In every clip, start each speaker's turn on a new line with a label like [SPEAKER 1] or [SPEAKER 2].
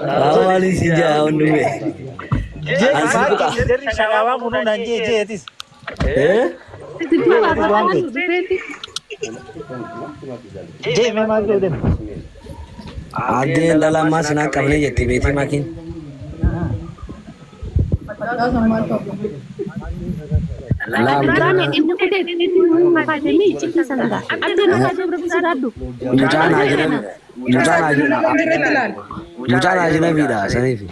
[SPEAKER 1] Awali si jauh dulu.
[SPEAKER 2] Jadi sakawa munu nanti jetis.
[SPEAKER 3] Itu apa kan berarti?
[SPEAKER 2] Je memang tu deh.
[SPEAKER 1] Ade dalam mas nak kami jadi beti makin.
[SPEAKER 3] Berani ini kita ini macam ni cipta sana. Ada nak aja berapa sudah tu?
[SPEAKER 1] Jutaan aja na vida, sana itu.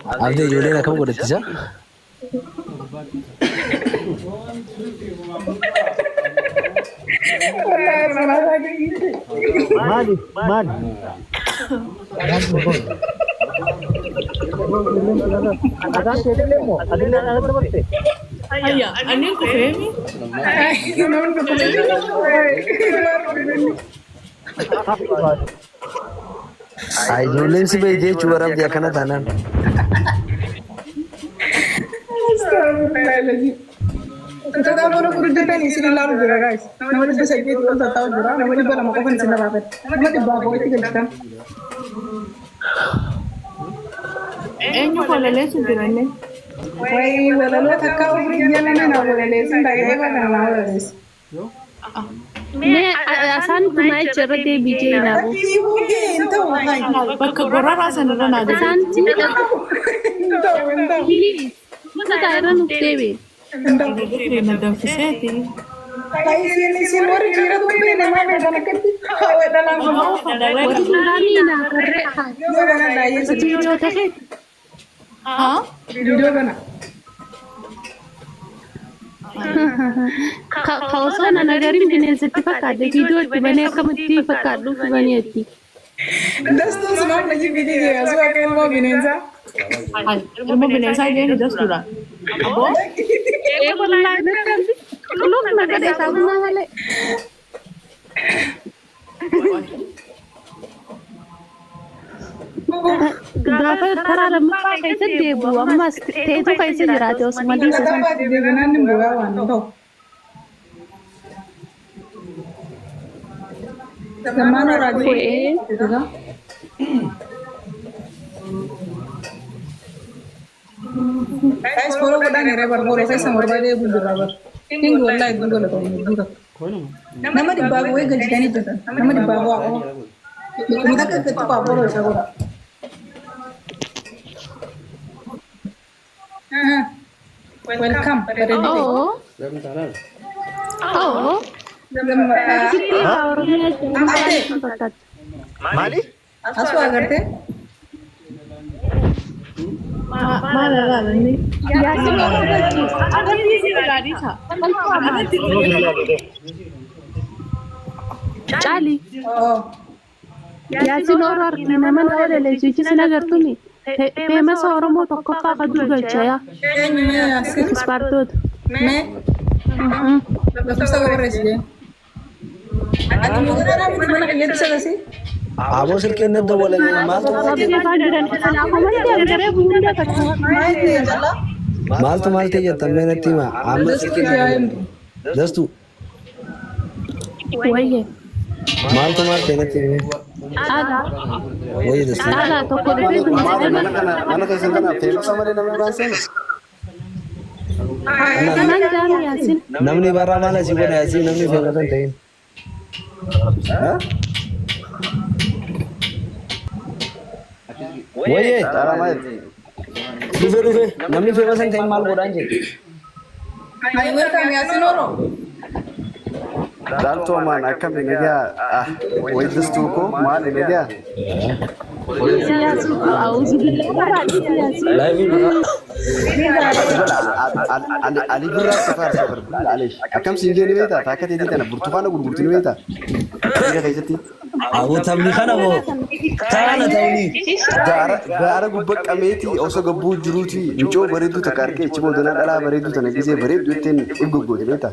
[SPEAKER 1] Abdi jualan nak kamu kuda tisha?
[SPEAKER 2] Mali. Ada sedih mo. Ada nak berapa?
[SPEAKER 3] Ayah, ane ko femi.
[SPEAKER 1] Ay jualan sih beje cuaram dia kena tanam.
[SPEAKER 4] Kita dah baru kerja ni sini lalu juga guys. Nama dia saya itu tak tahu juga. Nama dia nama kau sini apa? Nama dia bawa itu kan.
[SPEAKER 3] Enyo kalau lesu dirane.
[SPEAKER 4] Wai, walau tak kau beri dia mana boleh lesu, tak ada apa nama lesu.
[SPEAKER 3] Me asan tunai cerita de bije na bu.
[SPEAKER 4] Ibu itu hai.
[SPEAKER 3] Bakka gorara asan na da san ci. Please. Mata iran uktebe. Nada fiseti.
[SPEAKER 4] Kai sini orang kira tu benda mana dah nak awak dalam rumah.
[SPEAKER 3] Kami na karre ha.
[SPEAKER 4] Video mana dah ye
[SPEAKER 3] Video take. Ha?
[SPEAKER 4] video mana?
[SPEAKER 3] Kau sana nagarin binezati fakade video tibane akamati fakadu baniyati.
[SPEAKER 4] Das tu semua lagi video ya. So akan mau binenza.
[SPEAKER 3] Ilmu binesa dia das dura. Abo? Wallahi nakal. Look nagade sabna wale. Gapa thara lamma kaise debu amma tejo kaise jirate us madi se
[SPEAKER 4] Kata apa dia benar ni buat wan tu. Zaman orang
[SPEAKER 3] koe
[SPEAKER 4] guys, follow kita ni rebar saya sama rebar dia bundur rebar. Tinggu lah itu kalau kau bundur. Nama di bawah gue gaji kan itu kan. Nama di bawah aku. Kita kan ketuk apa loh sekarang. Welcome.
[SPEAKER 3] oh oh Siti orangnya cepat.
[SPEAKER 2] Mali?
[SPEAKER 4] Asal agar teh?
[SPEAKER 3] Mana ni? Ya sih ada di sini tadi था. Charlie.
[SPEAKER 4] Oh.
[SPEAKER 3] Yasin और नमन और लेजी किसी नगर तुम्ही फेमस और मो तो कक्का का दुर्गल छाया स्पार्टोद
[SPEAKER 4] मैं Basta corres dia. Aku mau orang di mana kerja bisa sih?
[SPEAKER 1] Abo sir ke ne do bolen mal to mal te jata mene tima amma sir ke dastu
[SPEAKER 3] वही है
[SPEAKER 1] mal to mal te ne tima
[SPEAKER 3] आधा
[SPEAKER 1] वही dastu
[SPEAKER 3] आधा तो कोई भी
[SPEAKER 1] mana kai sangana famous amare namme banse
[SPEAKER 3] नमन जान Yasin
[SPEAKER 1] namni bara mala si boda si namni famous an tain ha वही तारा मैं Dubey namni famous an tain mal boda anje
[SPEAKER 4] Ayo welcome Yasin Oro.
[SPEAKER 5] Dalto man akam ne dia wai dastu ko mal ne dia
[SPEAKER 3] Yasin आउज़ बिल्लाह Yasin
[SPEAKER 5] Ali birra safar معلش akam sinjeni beta takat edita na burtufana gurgurtini beta ida kaysati
[SPEAKER 1] abo tamni kana bo kana tawni
[SPEAKER 5] gaara gubbak qameeti oso gabbu jiruti injo bareedu takarke chibo dana dala bareedu tana gise bareedu ten ibgogode beta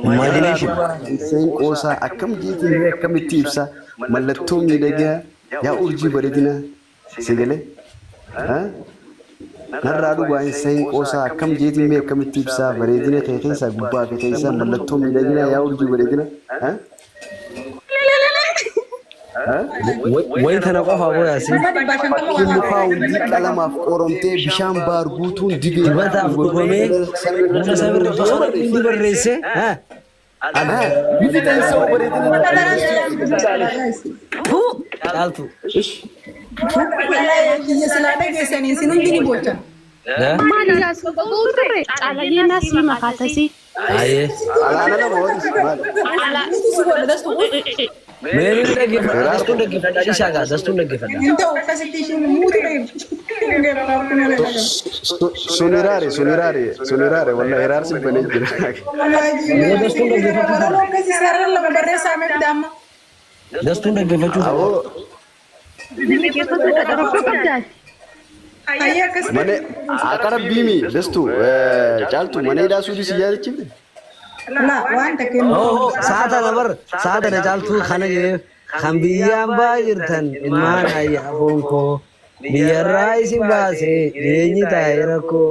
[SPEAKER 1] imagination
[SPEAKER 5] sen qosa akam jiti akam itibsa mallatto mi daga ya urji bareedina sigale ha narraa dhugaa hin sayin qoosaa akkam jeetiin mee akkamitti ibsaa bareedina kee keessaa gubbaa fi keessaa mallattoo miidhagina yaa urjii bareedina.
[SPEAKER 1] Wayi kana qofa boo yaasin.
[SPEAKER 5] Mukaa hundi qalamaaf qoromtee bishaan baar guutuun dibee.
[SPEAKER 1] Dibataaf gurgurame humna isaa birrii barreesse.
[SPEAKER 5] Bifi teessoo bareedina.
[SPEAKER 1] Caaltu.
[SPEAKER 4] Kiyya silaa dhageessanii isin hundi ni boochan.
[SPEAKER 3] Maali yaasuu turre caalanii naasii makaatasi.
[SPEAKER 1] Ayee.
[SPEAKER 5] Alaana nama waliin.
[SPEAKER 1] Meerin dhaggeeffadha. Dastuun dhaggeeffadha. Ishaagaa dastuun dhaggeeffadha.
[SPEAKER 4] Hin ta'u akkasitti ishiin muutu
[SPEAKER 5] suniraare walla hiraarsi banee jira.
[SPEAKER 1] Dastuun dhaggeeffachuu.
[SPEAKER 5] Mana akara biimi dastu caaltu mana hidhaa suudii si yaadachiifne.
[SPEAKER 1] Saata nabar saata na caaltu kana jedhee kan biyyaan baay'irtan ilmaan ayyaafon koo biyyarraa isin baasee jireenyi taa'ee rakkoo.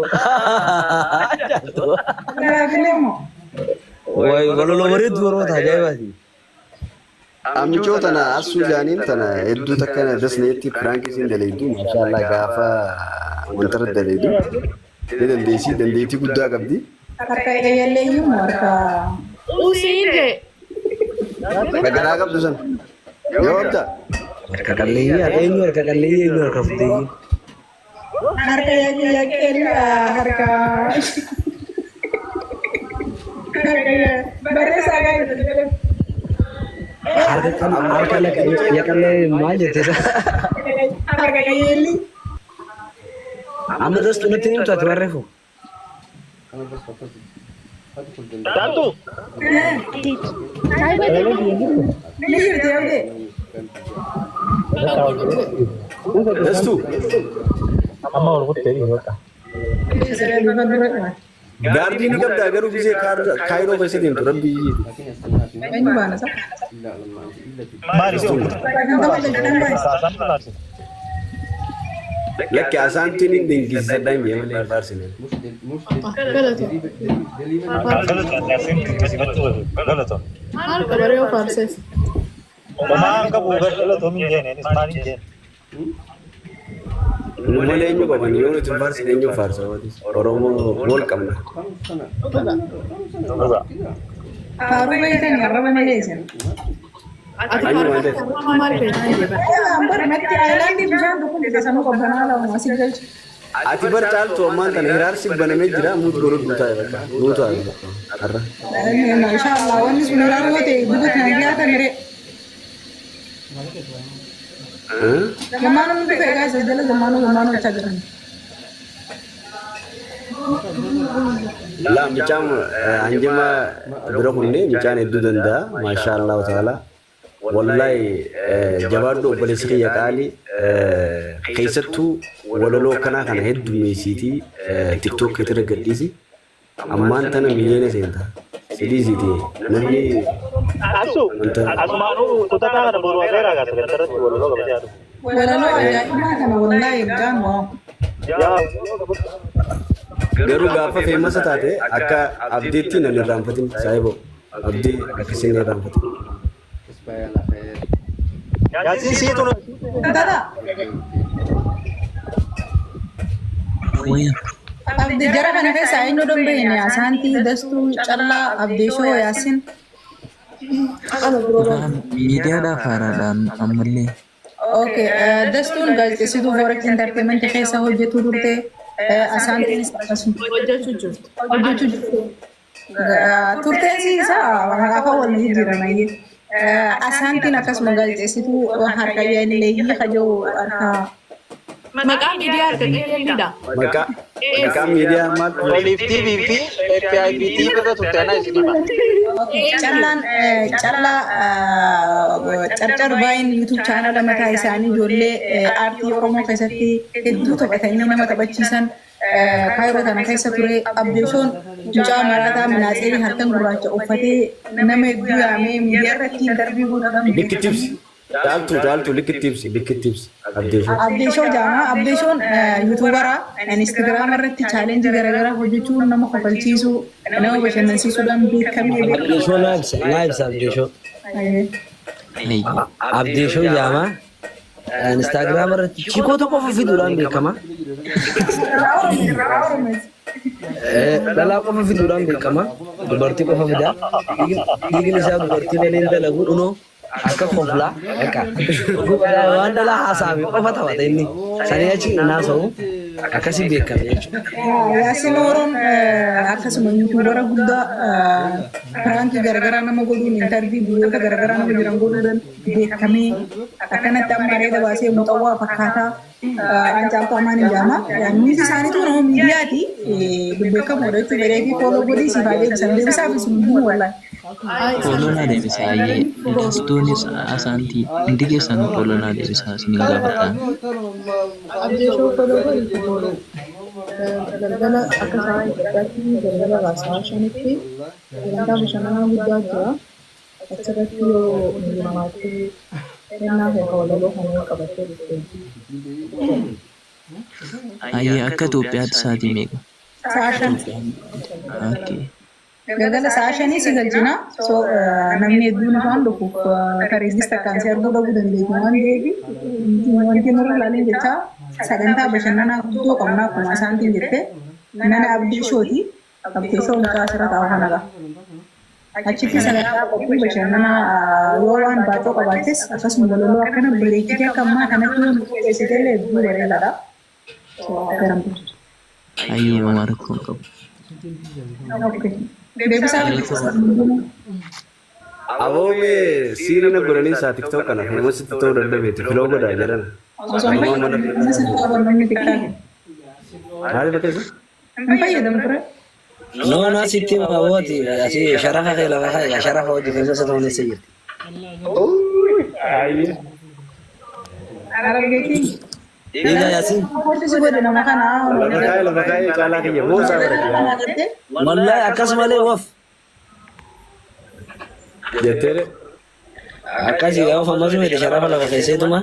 [SPEAKER 1] Wayi gololo bareedu warroota ajaa'ibaati.
[SPEAKER 5] Amichoo tana asuu jaaniin tana hedduu takka dasneetti firaankiisiin daleeddu maashaallah gaafa wantara daleeddu ni dandeettii guddaa qabdi.
[SPEAKER 4] Harka eeyyaleeyyuu harka.
[SPEAKER 3] Usiinde.
[SPEAKER 5] Garaa qabdu san yoo qabda.
[SPEAKER 1] Harka qalleeyyii eenyu harka qalleeyyii eenyu harka fudheeyyii.
[SPEAKER 4] Harka eeyyaleeyyuu harka. Barreessaa gaariidha.
[SPEAKER 1] Harka yaqallee maal jettee
[SPEAKER 4] harka eeyyalii.
[SPEAKER 1] amma dastu natti himtu ati barreeffu.
[SPEAKER 2] Tantu.
[SPEAKER 4] Ni jirti yaade.
[SPEAKER 5] Dastu.
[SPEAKER 2] Amma ol kuttee dhiyoota.
[SPEAKER 5] Gaardii ni qabda garuu gisee kaayiroo keessa deemtu rabbi.
[SPEAKER 4] Eenyu baana sa?
[SPEAKER 2] Maali sun?
[SPEAKER 5] Lakki asaantiin hin dinqisiisadhaan jeemalee faarsine.
[SPEAKER 4] Harka baree faarses.
[SPEAKER 2] Omaan qabu galatoon hin jeeneen ismaaliin jeen.
[SPEAKER 5] Malee eenyu qaban yoo nuti faarsine eenyu faarsa Oromoo wal qabna.
[SPEAKER 4] Faaruu beekanii arraba malee isin.
[SPEAKER 5] Anyu malee.
[SPEAKER 4] Ambar matti aayilaandii bishaan tokko bita sanuu qabbanaa lamu asii galchu.
[SPEAKER 5] Ati bar caaltu ammaan tana hiraarsi banamee jira muut godhu duutaa bakka duutaa har'a.
[SPEAKER 4] Inshallah wanni sun ilaaluu ta'e duuba kana dhiyaata mire. Gamaanuu dhufe egaa isa jala gamaanuu acha jiran.
[SPEAKER 5] La michaan hanjima bira kunnee michaan hedduu danda'a maashaallah ta'ala. Wallahi jabaadhu obboleessi kiyya qaali keessattuu walaloo akkanaa kana heddummeessiitii tiktook irra gadhiisi ammaan tana miliyoona seenta sidiisiiti namni
[SPEAKER 2] Asumaanuu tutataa kana boru aseeraa gaasa galtarratti walaloo qabatee haadhu.
[SPEAKER 4] Walaloo ajaa'ibaa kana wallahi gaama.
[SPEAKER 5] garuu gaafa feemasa taate akka abdiitti nan irraanfatin saayiboo abdii akkasiin irraanfatin.
[SPEAKER 2] Yaasiin siitu nu.
[SPEAKER 4] Dada. Abdi jara kana keessa eenyu dambeeyne asaantii dastuu callaa abdeeshoo yaasin.
[SPEAKER 6] Miidiyaadhaaf haaraadhaan ammallee.
[SPEAKER 4] Okay, dastuun gaazexeessituu Forex Entertainment keessa hojjetu turte asaantiin akkasuma hojjechuu jirtu. Turteensi isaa afaan wal jijjiiramayyee. Asaantiin akkasuma gaazexeessituu harka yaalleeyyii hajoo harka.
[SPEAKER 3] Maqaa miidiyaa argataniidha.
[SPEAKER 5] Maqaa miidiyaa maal?
[SPEAKER 2] Oliif TV fi FIBT irra turte ana isinima.
[SPEAKER 4] Carcar baay'in YouTube chaanala mataa isaanii ijoollee aartii Oromoo keessatti hedduu taphatanii nama taphachiisan kaayiroo kana keessa ture abdeeshoon mucaa marataa minaaxeerii halkan gurraacha uffatee nama hedduu yaamee miidiyaa irratti darbii godhamu.
[SPEAKER 5] Bikki tips. Caaltu likkittiibsi abdeeshoo.
[SPEAKER 4] Abdeeshoo jaama. Abdeeshoon yuutuubara Instagram irratti chaalenjii garaagaraa hojjechuun nama kofalchiisuu nama bashannansiisuudhaan beekamee
[SPEAKER 1] Abdeeshoo naa ibsa Abdeeshoo. Abdeeshoo jaama. Instagram irratti chikoota qofa fiduudhaan beekama. Dhalaa qofa fiduudhaan beekama. Dubartii qofa fidaa. Dhiigni isaa dubartii malee hin dalagu dhunoo. Akka koflaa waan dhalaa haasa'ame qofa taphata inni sanii achi naasa'u akkasii beekame jechuudha.
[SPEAKER 4] Yaasin Oroon akkasuma yuutuubara guddaa piraankii garaagaraa nama godhuun intarvii biyyoota garaagaraa nama jiran godhuudhaan beekamee akkanatti amma areeda baasee muuxawwaa fakkaataa Ancaaftuu Amaan Injaama. Nuti isaaniitu nama miidiyaati beekamoodha jechuudha. Bereefi fooloo godhii si baay'ee bisan deebisaa fi sun wallaahi.
[SPEAKER 6] Kolonaa deebisaa gastuunis asaantii hundi keessan kolonaa deebisaa isin gaafatan.
[SPEAKER 2] Abdeeshoo fooloo godhi fooloo. Galgala akka sa'a Itoophiyaatti galgala baasaa shanitti sagantaa bashannanaa guddaa jira. Achirratti yoo hirmaatti kennaa fi hawwalaloo kanneen qabattee dhufte.
[SPEAKER 6] Ayyee akka Itoophiyaatti sa'aatii meeqa?
[SPEAKER 4] Sa'a shan. Galgala sa'a shanii si galchina. Namni hedduun waan dhufuuf reegista akkaansii arguu dhabuu dandeenya waan ta'eef wanti nurra ilaalee jecha sagantaa bashannanaa guddoo qabnaa akkuma isaantiin jette mana Abdeeshooti. Abdeeshoo mucaa asirra taa'u kana ga'a. Achitti sagantaa qophii bashannanaa yoo waan baacoo qabaattes akkasuma walaloo akkana bareechitee akka ammaa kanatti yoo qopheessite illee hedduu bareedaadha.
[SPEAKER 6] Ayyee homaa rakkoo hin qabu.
[SPEAKER 4] Deebisaa
[SPEAKER 5] Aboome siirina godhanii isaa TikTok kana feemasitti ta'uu dadhabeeti filoo godhaa jedhan.
[SPEAKER 4] osoo hin fayyadamu tiktaaki.
[SPEAKER 5] Maaliif akkas?
[SPEAKER 4] Hin fayyadamu ture.
[SPEAKER 1] No, no, si tiene una voz y así, sharafa que la baja, ya sharafa hoy que se toma ese.
[SPEAKER 4] Arabgeetiin.
[SPEAKER 1] Diga ya sí.
[SPEAKER 4] Horti si godhe nama kana.
[SPEAKER 5] Lafa kaayee caalaa kiyya boosaa godhate.
[SPEAKER 1] Wallahi akkas malee waf.
[SPEAKER 5] Jetteere.
[SPEAKER 1] Akkasii gaafa faamatu miti sharafa lafa keessee tuma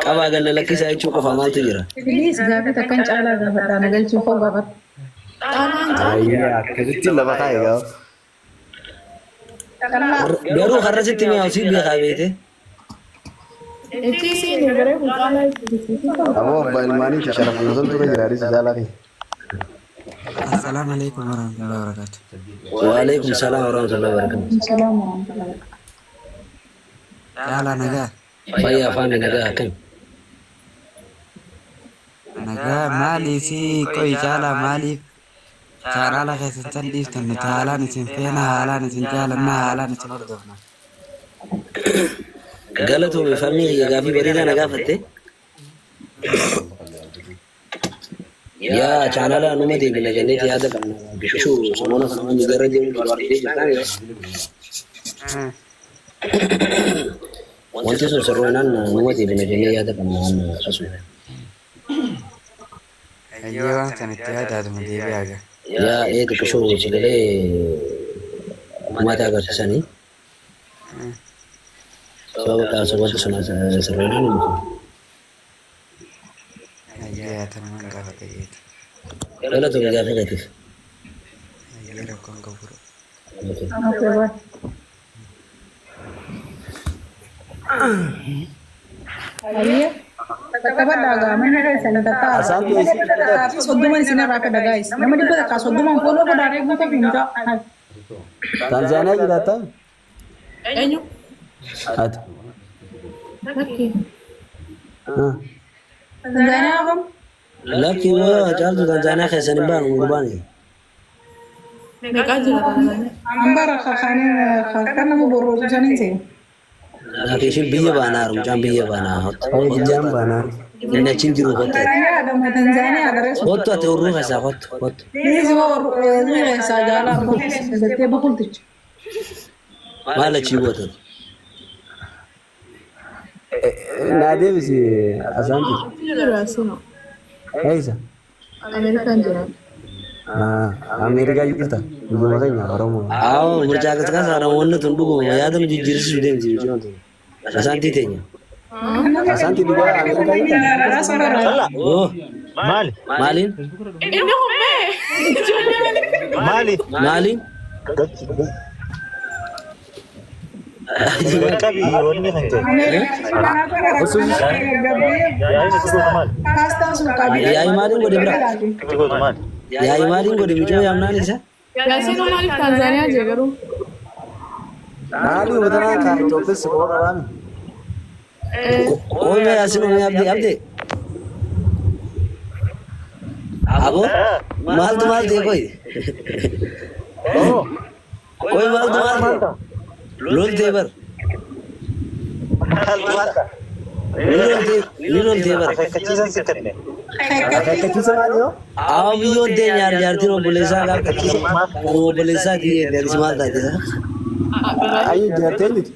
[SPEAKER 1] qabaa ganna lakkisaa jechuu qofa maaltu jira.
[SPEAKER 4] Filiis gaafii takkan caalaa gaafadhaa nagalchuuf hoo gaafadha.
[SPEAKER 5] Ayyee akkasitti lafa kaayee gaafa.
[SPEAKER 1] Garuu har'a sitti mi'aawu si beekaa beete.
[SPEAKER 5] Aboo abbaa ilmaanii sharafa nuusan ture jiraanis jaalaa kiyya.
[SPEAKER 6] Assalamu alaikum warahmatullahi wabarakatuh.
[SPEAKER 1] Waalaikum salaam warahmatullahi wabarakatuh.
[SPEAKER 6] Yala nagaa.
[SPEAKER 1] Fayyaa faana nagaa akkam.
[SPEAKER 6] Nagaa maaliifi qo'i caalaa maaliif kaaraala keessatti dhiiftan nuti haalaan isin feena haalaan isin jaalannaa haalaan isin hordofna.
[SPEAKER 1] Galatoome famii gaafii bareedaa na gaafatte. Yaa chaanala numa deebina jenneeti yaada qabna. Bishuu samoona kana wanni gara deemu barbaadee jirtaan. Wanti sun sirroonaan numa deebina jennee yaada qabna waan asuma.
[SPEAKER 6] Ayyee waan kan itti yaadaatuma deebi'aa gaa.
[SPEAKER 1] Yaa bishuu sigalee uummata agarsiisanii. Sababa kaasa wanti sun sirroonaan himutu.
[SPEAKER 6] Ayyee yaatanumaan gaafa ta'eeti.
[SPEAKER 1] Galatoome gaafii gatiif.
[SPEAKER 6] Ayyee rakkoon qabu.
[SPEAKER 4] Ayyee. Tattaafadhaa gaa manni keessan tattaafaa. Soddoman isin irraa fedha gaayis. Nama dhibba takkaa soddoman fooloo godhaaree guuta fi mucaa.
[SPEAKER 5] Tanzaaniyaa jiraataa?
[SPEAKER 3] Eenyu?
[SPEAKER 5] Ati.
[SPEAKER 3] Bakki.
[SPEAKER 4] Tanzaaniyaa hagam?
[SPEAKER 1] Lakki waa caaltu Tanzaaniyaa keessan hin baanu gurbaani.
[SPEAKER 3] Meeqaa jira Tanzaaniyaa?
[SPEAKER 4] Hambara kan nama borroosu saniin seenu.
[SPEAKER 1] Lakkiin biyya baanaa mucaan biyya baanaa.
[SPEAKER 5] Biyyaan baanaa.
[SPEAKER 1] Inni achiin jiru kottu.
[SPEAKER 4] Tanzaaniyaa agarreessu.
[SPEAKER 1] Kottu ati urruu keessaa kottu kottu.
[SPEAKER 4] Dhiisi hoo keessaa jaalaa gattee bakulticha.
[SPEAKER 1] Maal achii gootan?
[SPEAKER 5] Naa deebisi asaanti.
[SPEAKER 2] Jira sino.
[SPEAKER 5] Eessa?
[SPEAKER 2] Amerikaan jira.
[SPEAKER 5] Ameerikaa jirta. Biyya keenya Oromoo.
[SPEAKER 1] Awo mucaa akkasumas namoonni tun dhuguma yaada nu jijjiirsiisuu deemti jechuudha. Asaantii teenya.
[SPEAKER 5] Asanti juga Amerika.
[SPEAKER 1] Oh,
[SPEAKER 7] Mali.
[SPEAKER 1] Malin?
[SPEAKER 7] Mali.
[SPEAKER 1] Malin?
[SPEAKER 7] Tabii onu hangi?
[SPEAKER 1] Yaay Malin godhe bira?
[SPEAKER 7] Kiko teman.
[SPEAKER 1] Yaay Malin godhe michoo yaamnaan isa?
[SPEAKER 2] Yaasiin maaliif Taanzaaniyaa jee garuu?
[SPEAKER 5] Mali umetana ka topes ko kawan.
[SPEAKER 1] Oome Yaasin oome abdi. Abo? Maaltu ta'e koy? Koy maaltu ta'e? Loon ta'e bar. Ni loon ta'e bar.
[SPEAKER 7] Kachisan sikatne.
[SPEAKER 5] Kakisa mali yo?
[SPEAKER 1] Awa biyyoon ta'e jaartiin obboleessaa gaaf kachiisa. Obboleessaa ta'e deebisi maal taate sa?
[SPEAKER 5] Ayi jartee miti.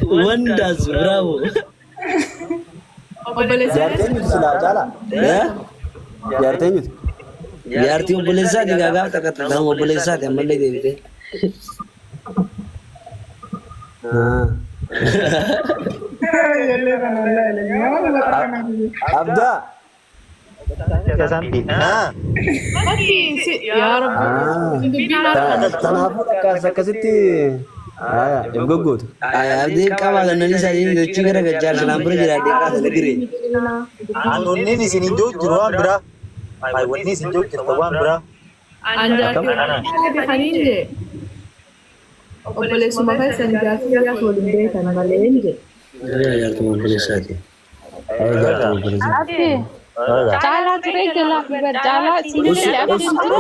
[SPEAKER 1] Wonders, bravo.
[SPEAKER 5] Jartee miti sila jala. Jartee miti.
[SPEAKER 1] Jaartii obboleessaa ta'e gaaf takkata kan obboleessaa ta'e ammallee deebite.
[SPEAKER 5] Abda.
[SPEAKER 7] Kasanti.
[SPEAKER 2] Yaa Rabbi.
[SPEAKER 5] Kanaafuu akkasitti goggootu.
[SPEAKER 1] Abdiin qaba kanneen isaanii gochii gara gachaa sanaan bira jiraatee kaasa gire.
[SPEAKER 7] Anonni isin iddoo jiru waan biraa. Wanni isin iddoo jirtu waan biraa.
[SPEAKER 2] Anjaartii haniin jee. Obboleessuma keessan jaartii jaartii waliin beekan malee hin jee.
[SPEAKER 1] Jaartii obboleessaati. Jaartii obboleessaati.
[SPEAKER 3] Abdi. Caalaa ture jalaa fi caalaa siinii abdiin ture.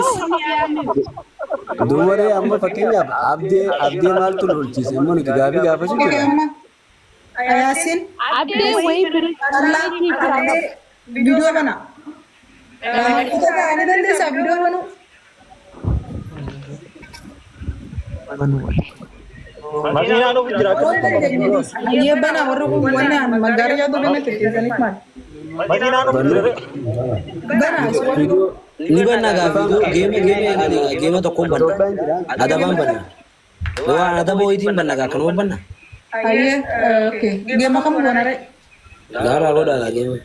[SPEAKER 5] Dubaree amma fakkeenyaaf abdee maaltu lolchiise immoo nuti gaafii gaafachuu jira.
[SPEAKER 4] Yaasin.
[SPEAKER 3] Abdii wayii birrii
[SPEAKER 4] Video kana. Kita kan ada desa video mana?
[SPEAKER 7] Masih ada bicara.
[SPEAKER 4] Iya bana orang mana magari jatuh bana kita nikmat.
[SPEAKER 7] Masih ada bicara.
[SPEAKER 4] Bana.
[SPEAKER 1] Ni banna gaafii geema tokkoon banna. Adabaan banna. Waan adaba wayitiin banna gaa kanuma banna.
[SPEAKER 4] Aye, oke. Dia makan bukan ada.
[SPEAKER 1] Gaara godhaa geema.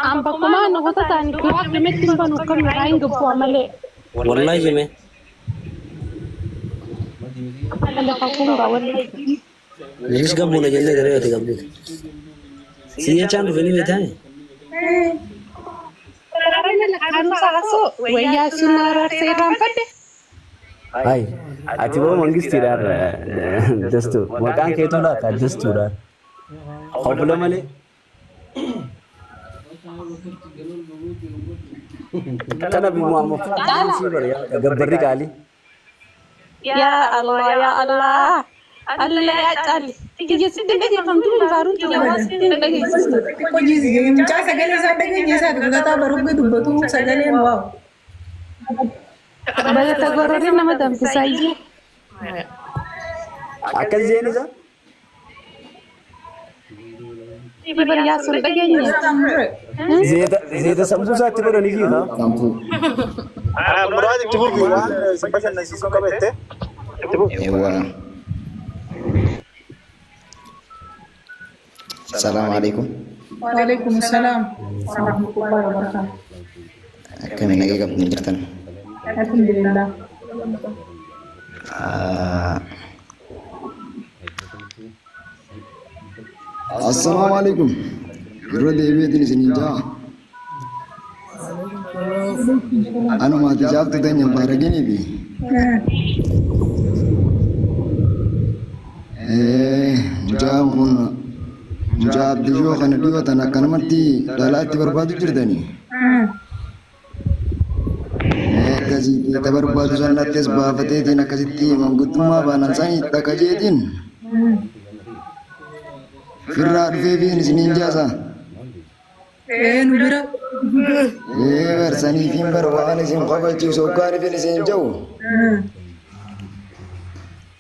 [SPEAKER 3] Amba kuma nagoota ta'anii biraa dhimmetti hin banu kan biraa hin gabbu'a malee.
[SPEAKER 1] Wallahi jime.
[SPEAKER 3] Lafa kungaa wallahi.
[SPEAKER 1] Ninis gabbuuna jennee daree ati gabbuuta. Si jechaan dhufanii beektaani?
[SPEAKER 3] Wayyaa sunna raarsee raanfadde.
[SPEAKER 5] Hai, ati boo mangistiidhaan dastu maqaan keetu laata dastuudhaan. Hobla malee. Kana bimu amma si bari gabbarri qaali.
[SPEAKER 3] Ya Allah ya Allah. Allah ya cali. Kiyya sitti dhageeffamtu hin faaruun xiyyaa sitti dhageessistu.
[SPEAKER 4] Kau jizi, mucaa sagalee isaa dhageenyesaa dhugataa baruuf dubbatu sagaleen waaw.
[SPEAKER 3] Balata gororri nama danfisaa iyyee.
[SPEAKER 5] Akkas jeenisa?
[SPEAKER 3] Bariyaa sun dhageenye.
[SPEAKER 5] Zeeta sammuu isaatti godhanii jiira.
[SPEAKER 7] Muraasni itti fufi waan bashannansiisuu qabette. Itti fufi.
[SPEAKER 8] Assalamualaikum.
[SPEAKER 4] Waalaikumsalam warahmatullahi wabarakatuh.
[SPEAKER 8] Kami lagi kapan jirtan?
[SPEAKER 4] Alhamdulillah.
[SPEAKER 8] Assalamualaikum. Guru dewi ini sini jah. Anu mati jawab tu tanya barang ini bi. Jawab pun jawab dijua kan dua tanah kan mati dalati berbatu ceritani. Kasi kita berbatu sana tes bapak teh nak kasi ti manggutuma banan sani tak kajetin. Firra febi ni sini jasa.
[SPEAKER 4] Nubira.
[SPEAKER 8] Bersani fimbar wahana sim khabar ciu sokar febi ni sini jauh.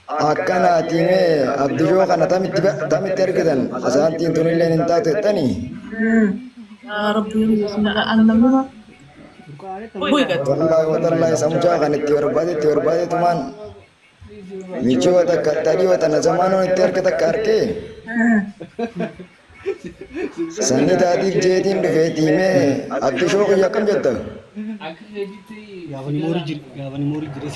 [SPEAKER 8] Akana time abdijo kana tamit terkedan asanti tunillen inta tani.
[SPEAKER 2] Ya Rabbi, bismillah.
[SPEAKER 8] wallahi wallahi samcha kan itti barbaade tuman micho takka tadi watana zamano itti harka arke sanni taatiif jeetiin dhufee tiimee abdi shooqi akkam jetta
[SPEAKER 9] gaafani moorii jire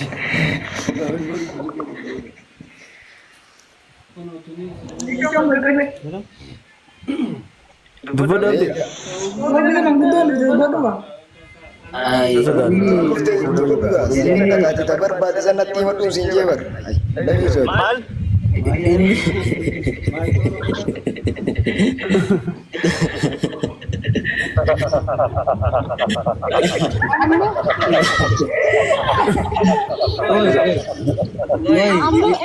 [SPEAKER 5] Dubbadde.
[SPEAKER 4] Wanti kana guddoo dubbaduma.
[SPEAKER 8] Kati tabar baati sanatti himatu siin jeebar.
[SPEAKER 7] Maal?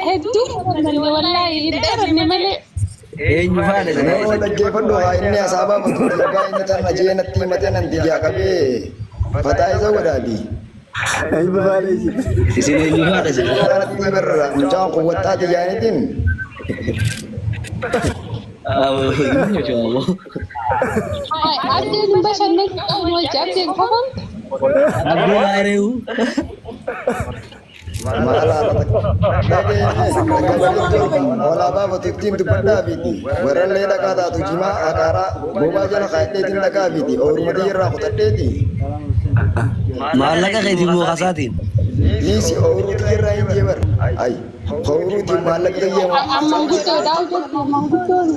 [SPEAKER 3] hedduu wallahi dheeranne malee.
[SPEAKER 1] Eenyu faana
[SPEAKER 8] Nama dhaggeeffadhu haa inni asaabaa batuuti egaa inni tarna jee natti himatee nan dijaa qabee fataa isa godhaati.
[SPEAKER 5] Eenyu faana
[SPEAKER 1] isin eenyu faana isin
[SPEAKER 8] Natti barra mucaan quwwattaa tijaanitiin.
[SPEAKER 3] Abdiin bashannaan wajji abdiin kofan.
[SPEAKER 1] Abdul Areewu.
[SPEAKER 8] Wala baaba tuttiin dubbadhaa fiiti. Warrallee dhaqaa taatu jimaa akaaraa bobaa jala kaa'edheetiin dhaqaa fiiti. Oorumati irraa kutadheeti.
[SPEAKER 1] Maallaqa keetii moo kasaatiin?
[SPEAKER 8] Dhiisi ooruuti irraa hin jeebar. Ay, ooruuti maallaqa kiyyeema.
[SPEAKER 3] Manguddoodhaa hojjetu manguddoon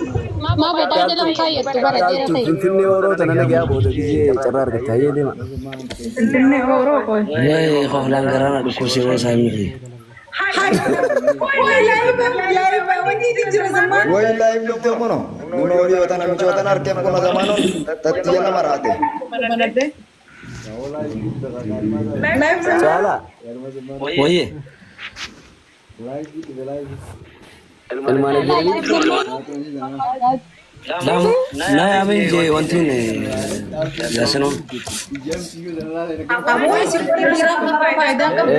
[SPEAKER 3] maa badaa jedhan kaayyattu bara dheera ta'e.
[SPEAKER 5] Finfinnee Oroo tana nagaa booda gisee carraa argachaa jee deema.
[SPEAKER 4] Finfinnee Oroo qoy.
[SPEAKER 1] Yee qoflaan garaana dhukkubsee yoo isaa miti.
[SPEAKER 8] Wayi laayif dhuftee kuno. Nuno olii yoo tana michoo tana argeef kuno zamaanoon tatti jala maraate.
[SPEAKER 5] Caala.
[SPEAKER 1] Wayye.
[SPEAKER 5] Ilmaan ejjiranii.
[SPEAKER 1] Na yaabee jee wanti yaasinoon.
[SPEAKER 4] Ammoo sirrii biraa faayidaa qabu.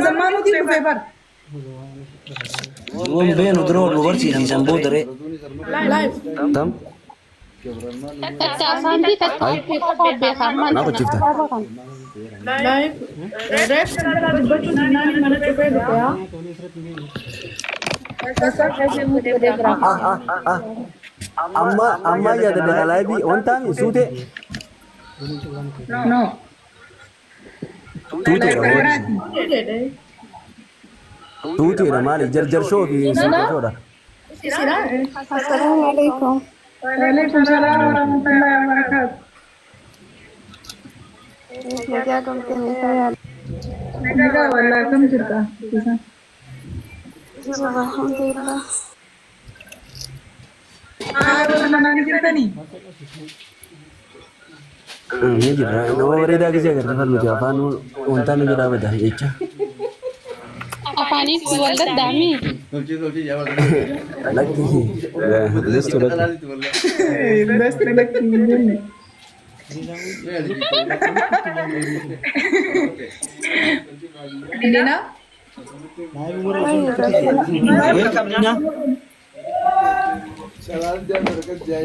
[SPEAKER 4] Zamaanuutiin dhufee bara.
[SPEAKER 1] Won beenu duroo nu barsiisisan boodare. Tam.
[SPEAKER 3] Takka afaantii takka qofa beekaman.
[SPEAKER 5] Naa hojjifta.
[SPEAKER 2] Reef kana dubbachuu dinaan mana cufee dhufe haa.
[SPEAKER 5] Amma yaadadde alaabii wantaani suute.
[SPEAKER 4] No.
[SPEAKER 5] Tuuteedha. Tuuteedha maali jarjarshoo fi suuqashoodha.
[SPEAKER 3] Assalaamu alaikum.
[SPEAKER 4] Waalaikum salaam wa rahmatullahi wa barakatuh.
[SPEAKER 3] Nagaa qabdanii fayyaa.
[SPEAKER 4] Nagaa wallaahi kam jirta?
[SPEAKER 3] Alhamdulillah.
[SPEAKER 4] Gosa manaan jirtanii?
[SPEAKER 5] Ni jira nama bareedaa gisee agarra falmate afaan wantaan nu jedhaa bada jecha.
[SPEAKER 3] Afaaniif wal daddaami.
[SPEAKER 5] Lakki listu lakki.
[SPEAKER 4] Best lakki jenne. Dina?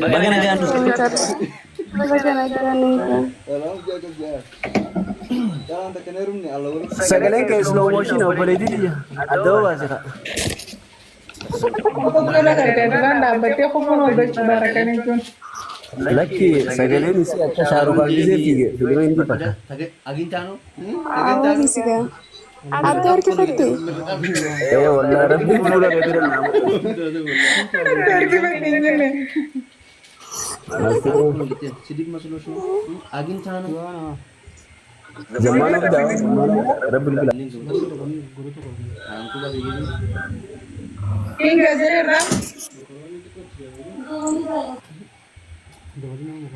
[SPEAKER 1] Bagana gandu.
[SPEAKER 5] Sagaleen kee slow motion obboleettii addaba baasira.
[SPEAKER 4] Kokola gargaaran dhaabbattee kofoon hojjechuu baarakan jechuun.
[SPEAKER 5] Lakki sagaleen isii akka shaarubaan gisee fiige filima hin difata.
[SPEAKER 3] Adda harkifattu.
[SPEAKER 5] Walaa rabbi fuula gadi nama.
[SPEAKER 4] Harkifadhe hin jenne.
[SPEAKER 5] Zamana fida rabbi fila.
[SPEAKER 4] Hingga zirra.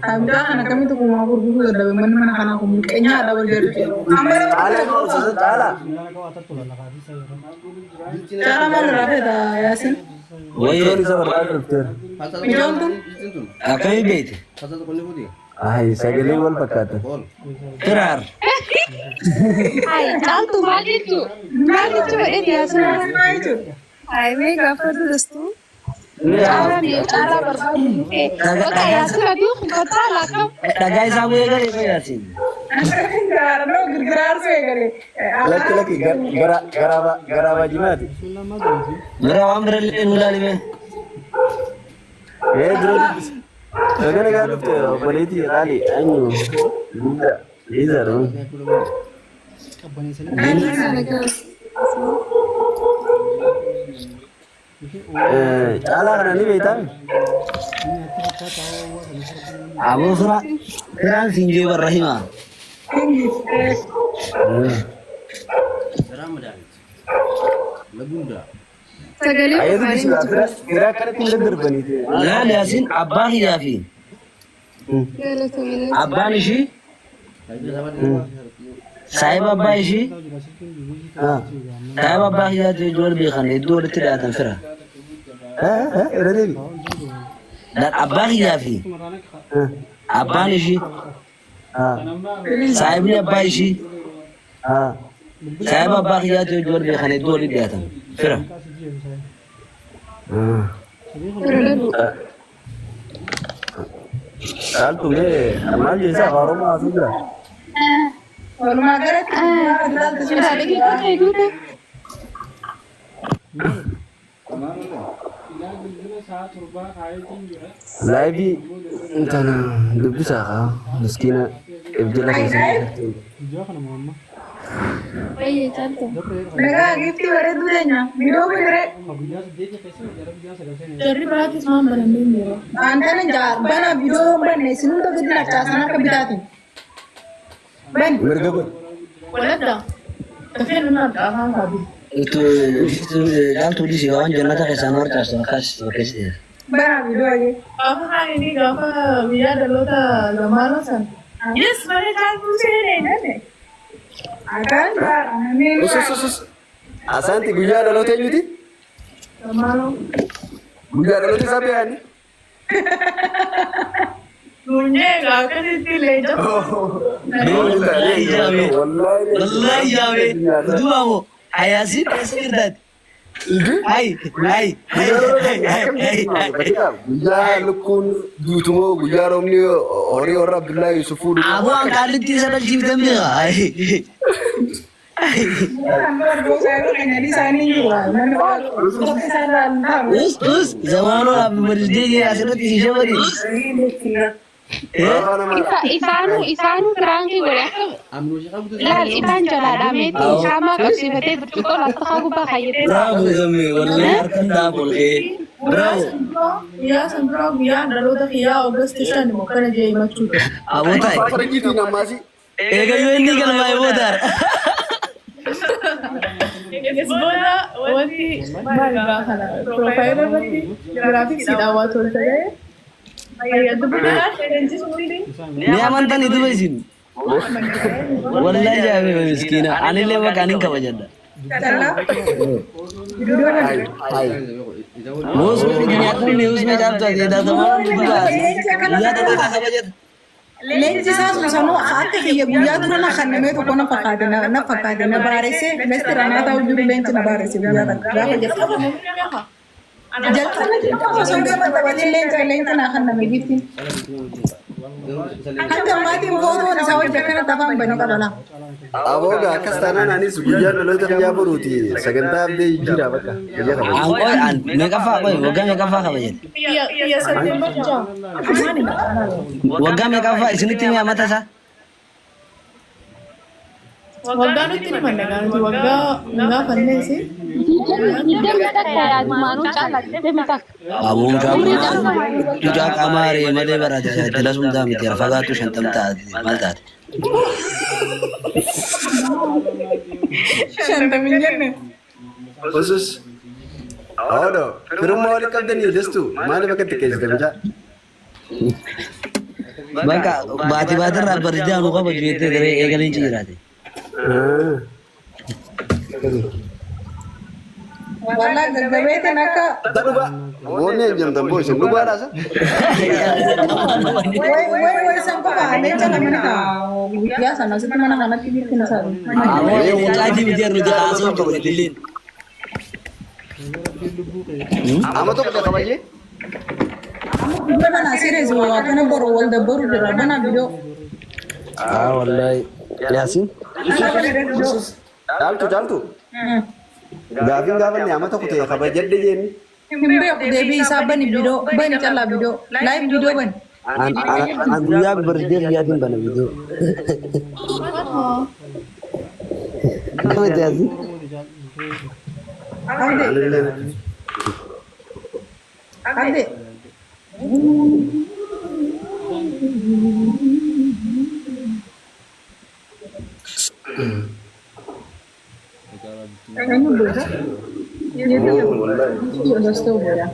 [SPEAKER 4] Abda kana kami tu kuma gurguru da mana kana kuma kenya ada berjarti.
[SPEAKER 5] Ala kau susah cala.
[SPEAKER 4] Cara mana rafe da Yasin?
[SPEAKER 5] Wajah ni sabar ada dokter.
[SPEAKER 4] Mijom tu?
[SPEAKER 1] Akami beete.
[SPEAKER 5] Ay sagalee wal fakkaata.
[SPEAKER 1] Kiraar.
[SPEAKER 3] Ay, caaltu maal jechuu? Maal jechuu jedhee Yaasin? Ay, mee gaafatu dastu. Caalaa barbaadu. Bakka Yaasin aduu kottaa lakkam.
[SPEAKER 1] Dhagaa isaa bu'ee galee fayyaasin.
[SPEAKER 4] Garano gurgurar segale.
[SPEAKER 5] Laki garaba jimaati.
[SPEAKER 1] Gara amrele nulali me.
[SPEAKER 5] Duro dubbis. Nagana gaa dhufte obboleetii qaali anyu Liza dha. Caalaa kana ni beektaa?
[SPEAKER 1] Aboo firaan siinjee warra himaa.
[SPEAKER 5] Firaa kanatti hin daddarbaniiti.
[SPEAKER 1] Laal yaasin abbaa hiyyaa fi abbaan ishii saahiba abbaa ishii saahiba abbaa hiyyaatu ijoollee beekan iddoo walitti dhiyaatan fira.
[SPEAKER 5] Irra deebi.
[SPEAKER 1] Abbaa hiyyaa fi abbaan ishii saahibni abbaa ishii saahiba abbaa hiyyaatu ijoollee beekan iddoo walitti dhiyaatan fira.
[SPEAKER 5] Altu mee maal jeesaa Oromoo asii jira?
[SPEAKER 4] Walumaa galatti
[SPEAKER 5] Laayibii intana dubbisaa kaa miskiina ibjila keessatti.
[SPEAKER 4] Nagaa gifti bareedu deenya bidoo bidire.
[SPEAKER 2] Jarri biraatis maan banamee jira.
[SPEAKER 4] Antana jaar bana bidoo banne sinuu tokko dina caasan akka bitaatin. Ban.
[SPEAKER 5] Mirga kun.
[SPEAKER 2] Waladda. Tafee nuna afaan qabu.
[SPEAKER 1] Itu galtu di sini orang jannata kesan warta kas kasih.
[SPEAKER 4] Bana bidoo ye.
[SPEAKER 2] Afaan ini gaafa biyya dhaloota lamaanoo san. Yes, mana caaltuu seenee nane.
[SPEAKER 4] Akan
[SPEAKER 5] Usus. Asanti guyyaa dhaloota eenyuti?
[SPEAKER 2] Lamaanoo.
[SPEAKER 5] Guyyaa dhaloota isaa beekani?
[SPEAKER 2] Dunyee akkasitti leeja.
[SPEAKER 1] Wallahi jabe. Wallahi jabe. Dua mo. Ayasin esirdat.
[SPEAKER 5] Guyyaa lukkuun duutumoo guyyaa roobni horii warra Abdullahi Yusufuu dhufu.
[SPEAKER 1] Abu angkalitti sadal jibdan beeka. Us zamano abbi barisdee asirratti ishee bari.
[SPEAKER 3] Isaanuu firaanki godhe laal ifaan jalaadha meetti shaamaa qabsiifatee burcuqqoo lafa gubbaa kaayyate.
[SPEAKER 1] Bravo zamee wallahi harkan daakol bravo.
[SPEAKER 2] Guyyaa san biraa guyyaa dhaloota kiyyaa Oogasti 5 mokkana jee himachuudha.
[SPEAKER 1] Abootaa.
[SPEAKER 5] Faranjiitiin ammaasi.
[SPEAKER 1] Eegayyoo inni galmaa boodaadha.
[SPEAKER 2] Booda wanti maaliidhaa kana piroofaayila irratti giraafiksiidhaan waa tolta ta'e.
[SPEAKER 1] Ni amantan itu isin. Wallahi jabe miskina. Anile makanin kabajada. Bos में दुनिया में न्यूज़ में जाता है दादा तमाम बात या तो क्या kabajada.
[SPEAKER 4] Leenji isaas musano akka kiyya guyyaa dura na kannamee tokko na fakkaate na baarese restoranaa ta'uu jiru leenji na baarese guyyaa takka gaafa jalqaba. Jalqaba osoo gaafa taphatee leenji na kanname giftiin. Hanga maatiin footoon isaa hojii akkana tafaan bani qabala.
[SPEAKER 5] Abooga akkas taanaan anis guyyaa dhaloota biyyaa boruuti sagantaa abdee jira bakka.
[SPEAKER 1] Angkoi an megafa boy wagga megafa kabajada.
[SPEAKER 2] Iya September jam.
[SPEAKER 1] Wagga megafa isinitti mi amata sa?
[SPEAKER 2] Waggaa nutti ni manne gaanti waggaa ngaa fanneesi.
[SPEAKER 1] Abun kamu juga kamar ya made barata saya telah sudah mikir fagatu shantam taat maltat.
[SPEAKER 4] Shantam injenne.
[SPEAKER 5] Khusus. Odo, firumma wali kabdani destu maali bakka tikkeessite bija.
[SPEAKER 1] Bakka baati irraa barjaa nu qaba jettee daree eegalin jiraate.
[SPEAKER 4] Wala gaggabeetiin akka
[SPEAKER 5] Dhuga. Woonni ejjamtan boo'isa dhugaadhaasa.
[SPEAKER 4] way san qofa leenca namni kaa guyyaa sana asitti mana kanatti giftiin isaa.
[SPEAKER 1] Ammoo mucaatii miti nuti haasoo jiru dilleen.
[SPEAKER 5] Amma tokko kabajee.
[SPEAKER 4] Bana na series akkana boru wal dabbaru jira bana bidoo.
[SPEAKER 1] والله ياسين
[SPEAKER 5] Jaaltu. Gaafin nyaama tokko ta'e kabajadde jenni.
[SPEAKER 4] Himbe ko debi isa bani video bani chala video live video bani.
[SPEAKER 1] An guyyaa birthday guyyaa bana video. Kamu Yasin?
[SPEAKER 4] Ade. Kamu boleh? Dia dah tahu boleh.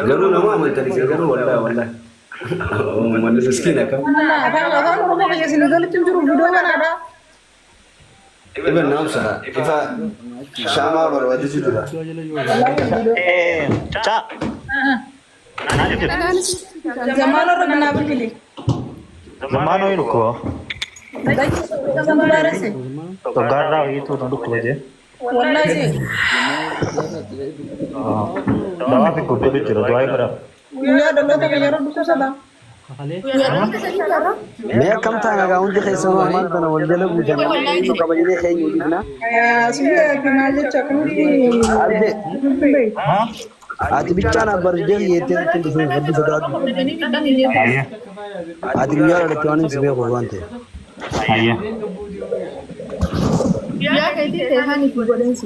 [SPEAKER 5] Garu nama mentari garu wallahi. Oh, mana miskin kan?
[SPEAKER 4] Nah, kan rumah kayak sini kalau cemburu video kan ada.
[SPEAKER 5] Iban nam sah. Ifa Shama baru ada situ lah.
[SPEAKER 7] Cak.
[SPEAKER 4] Zaman orang kenapa pilih?
[SPEAKER 7] Zaman itu kok.
[SPEAKER 4] Zaman baru sih.
[SPEAKER 7] तो घर रहा ये तो रुक बजे
[SPEAKER 4] Wallah sih.
[SPEAKER 7] दवा पे कुत्ते भी चलो दवाई करा
[SPEAKER 4] Ya dah lo tak kaya orang dukus ada.
[SPEAKER 1] मैं कम था लगा उनके कैसे हुआ मान बना वो जल बुझा तो कब ये है यूट्यूब ना
[SPEAKER 4] Sudah kenal je cakap ni.
[SPEAKER 1] आज बिच्चा ना बर्थडे ये थे तो दूसरे हद से रात आज यार इलेक्ट्रॉनिक्स में भगवान थे
[SPEAKER 7] आइए
[SPEAKER 2] Ya कहती थे हाँ नहीं बोलें से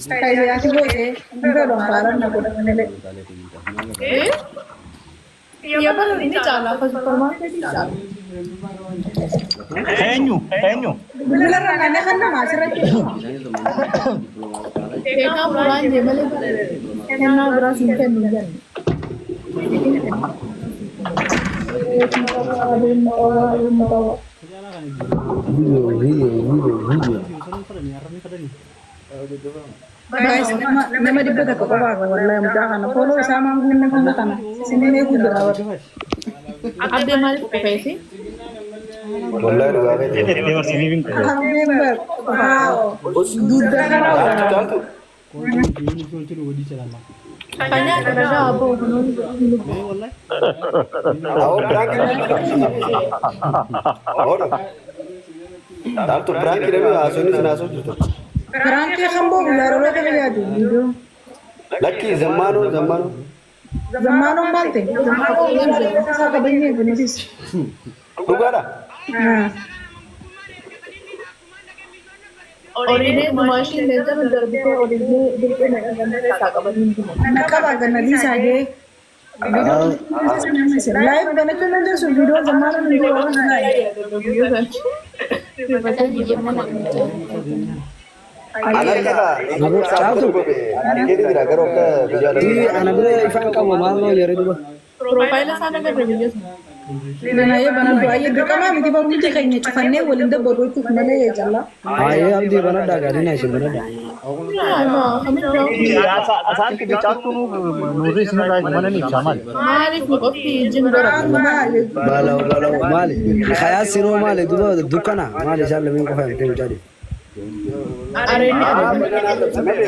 [SPEAKER 4] Kayak aku boleh. Enggak dong parah nak boleh menelek.
[SPEAKER 2] Ya पर ini cala pas supermarket ini cala
[SPEAKER 7] enyu
[SPEAKER 4] Bila rangannya kan nama asal itu.
[SPEAKER 2] देखा पुरान जेमल है ना बड़ा सिंपल निकल
[SPEAKER 4] Guys, nama di bawah kau bawa kau lah macam mana? Follow sama aku ni pun tak nak. Sini ni aku berawat.
[SPEAKER 2] अब दे हमारे पैसे
[SPEAKER 5] wallahi dua kali.
[SPEAKER 7] देवर सिविंग कर
[SPEAKER 4] Member, wow. Duda kan
[SPEAKER 5] Jaaltu.
[SPEAKER 2] banyak kerja apa
[SPEAKER 5] Awak prank. Jaaltu prank kira भी आसुनी सुनासो जुतो.
[SPEAKER 4] Perang ke kambo biar orang tak lihat video.
[SPEAKER 5] Laki zamanu.
[SPEAKER 4] Zaman orang balte. Zaman orang balte. Saya banyak benar.
[SPEAKER 5] Bukan ada.
[SPEAKER 2] और इन्हें नुमाइशी लेकर दर्द को और इन्हें दिल के नगंदे साका बनी
[SPEAKER 4] Nak kabar nadi saja. Live dan itu nanti video zaman orang video orang
[SPEAKER 5] Anak kita.
[SPEAKER 1] Jaaltu
[SPEAKER 5] Ini tidak kerok ke bicara.
[SPEAKER 1] ini anak gue Ivan kamu malu ya itu
[SPEAKER 2] profile sana kan video
[SPEAKER 4] Dan ayah benar tu ayah dekam kami di baru ni kayaknya cakap ni boleh dah baru tu mana ya jalla.
[SPEAKER 1] ये अब दी बना डागा नहीं है बना
[SPEAKER 2] हमें
[SPEAKER 7] आसान के विचार तो नूरे सिंह राज मन नहीं शामिल
[SPEAKER 2] हमारे बहुत जिन
[SPEAKER 1] बाला माली खाया सिरो माली तू दुकाना माली चल मैं को फैमिली उजाड़ी
[SPEAKER 2] अरे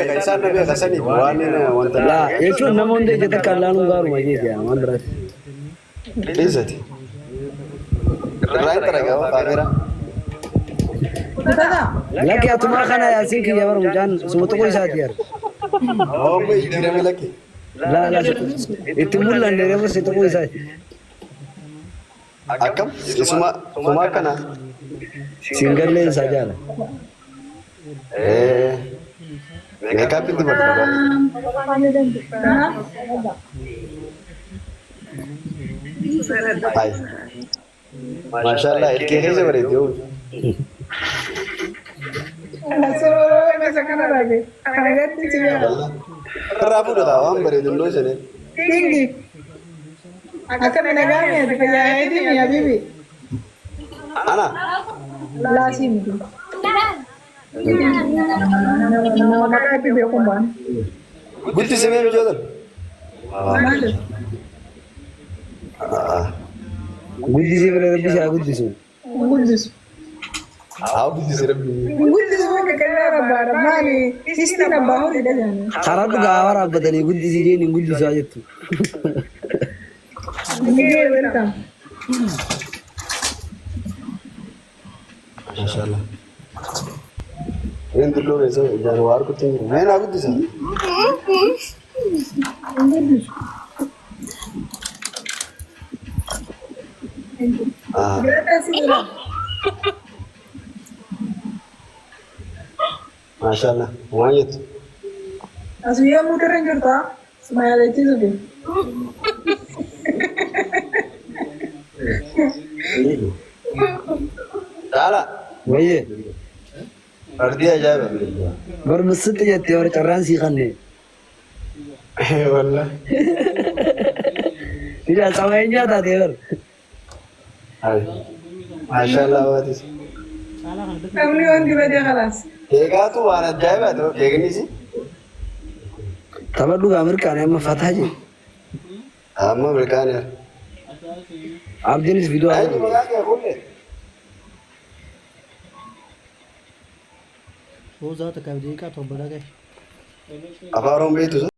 [SPEAKER 5] कैसा नबी कैसा नहीं बुआ ने वंतला.
[SPEAKER 1] ला ये जो नमोंदे जते कल्लानु गारू मजे क्या मंदर
[SPEAKER 5] Please ati. Right तरह का kamera.
[SPEAKER 4] Betul tak?
[SPEAKER 1] ला क्या तुम्हारा खाना यासीन की यार मुजान सुमत कोई साथ यार
[SPEAKER 5] Oh मैं इधर में लगी.
[SPEAKER 1] ला इतमुल लंडे रे बस तो कोई साथ
[SPEAKER 5] Akam semua kana.
[SPEAKER 1] सिंगल ले साजा
[SPEAKER 5] Makeup itu berapa? Hai. Masyaallah, ini कैसे बने थे?
[SPEAKER 4] So, macam mana lagi? Agak tinggi ya.
[SPEAKER 5] Rapu dah tahu, हम बने dulu sini.
[SPEAKER 4] Tinggi. Akan menagangnya di kaya ini ya bibi.
[SPEAKER 5] Ana.
[SPEAKER 4] Lasim itu. Nama kaya bibi aku ban.
[SPEAKER 5] Gutti से मैं जोधर.
[SPEAKER 4] Mana?
[SPEAKER 1] गुद्दी से बने रबी से गुद्दी से
[SPEAKER 4] Gudus.
[SPEAKER 5] Aku gutti से रबी.
[SPEAKER 4] Gudus mana kaya rabar. Mali. Istilah bahu tidak jangan.
[SPEAKER 1] खराब तो गावर आप बदली गुद्दी से ये नहीं गुद्दी से आजे तू
[SPEAKER 4] Miguel, welcome.
[SPEAKER 5] माशाल्लाह इन दिलों में से जानवर को तो मैं ना कुछ दिसा हाँ माशाल्लाह वहाँ ये तो
[SPEAKER 4] Aslinya muter yang kerta, semuanya itu sudah.
[SPEAKER 5] साला
[SPEAKER 1] वही है
[SPEAKER 5] कर दिया जाए
[SPEAKER 1] बर मुझसे तो ये त्योहार चर्रान सीखने
[SPEAKER 5] वल्ला
[SPEAKER 1] फिर ऐसा मैं नहीं आता त्योहार
[SPEAKER 5] माशाल्लाह वादी
[SPEAKER 4] Kamu ni orang gimana dia kelas?
[SPEAKER 5] देखा तू आना जाए तो देखनी सी
[SPEAKER 1] तब लोग अमेरिका ने मैं फता जी
[SPEAKER 5] हम अमेरिका ने
[SPEAKER 1] आप दिन इस वीडियो
[SPEAKER 5] आई तो मगा क्या बोल ले
[SPEAKER 9] हो जाता कब देखा तो बड़ा गए
[SPEAKER 5] अब आ रहा हूँ मैं तुझे